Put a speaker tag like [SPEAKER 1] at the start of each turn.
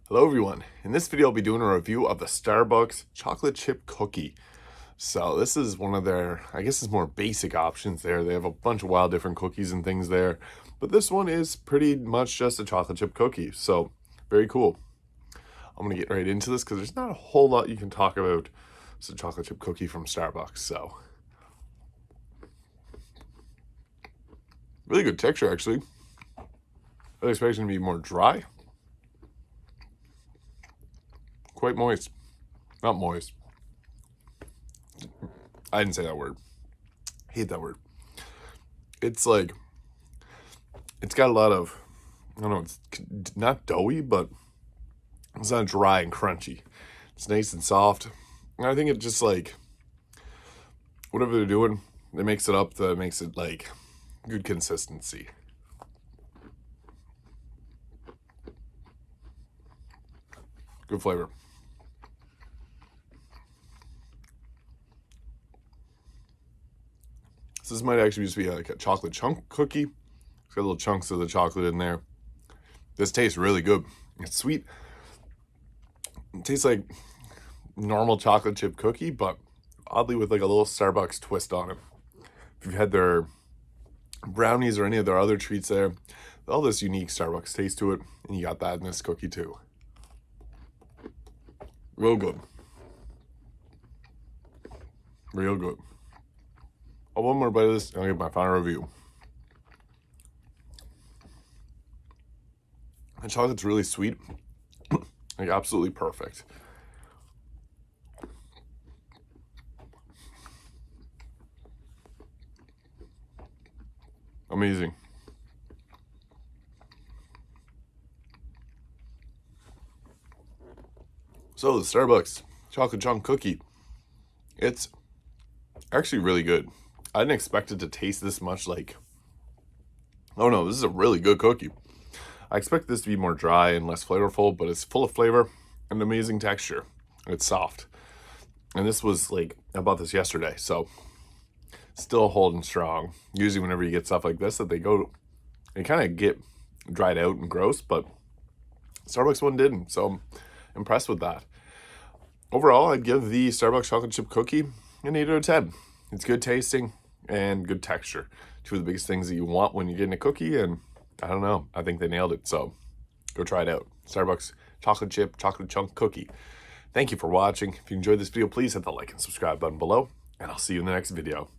[SPEAKER 1] Hello everyone, in this video I'll be doing a review of the Starbucks chocolate chip cookie. So this is one of their, I guess it's more basic options there. They have a bunch of wild different cookies and things there, but this one is pretty much just a chocolate chip cookie, so very cool. I'm gonna get right into this because there's not a whole lot you can talk about. It's a chocolate chip cookie from Starbucks, so. Really good texture actually. I was expecting it to be more dry. Quite moist. Not moist. I didn't say that word. I hate that word. It's like, it's got a lot of, I don't know, it's not doughy, but it's not dry and crunchy. It's nice and soft. And I think it just like, whatever they're doing, it makes it up, that makes it like good consistency. Good flavor. So this might actually just be like a chocolate chunk cookie. It's got little chunks of the chocolate in there. This tastes really good. It's sweet. It tastes like normal chocolate chip cookie, but oddly with like a little Starbucks twist on it. If you've had their brownies or any of their other treats there, all this unique Starbucks taste to it, and you got that in this cookie too. Real good. Real good. I'll have one more bite of this and I'll give my final review. The chocolate's really sweet. Like absolutely perfect. Amazing. So the Starbucks chocolate chunk cookie, it's actually really good. I didn't expect it to taste this much like, oh no, this is a really good cookie. I expect this to be more dry and less flavorful, but it's full of flavor and amazing texture. It's soft. And this was like, I bought this yesterday, so still holding strong. Usually whenever you get stuff like this, that they kind of get dried out and gross, but Starbucks one didn't, so I'm impressed with that. Overall, I'd give the Starbucks chocolate chip cookie an 8 out of 10. It's good tasting and good texture. Two of the biggest things that you want when you're getting a cookie, and I don't know, I think they nailed it, so go try it out. Starbucks chocolate chip, chocolate chunk cookie. Thank you for watching. If you enjoyed this video, please hit the like and subscribe button below, and I'll see you in the next video.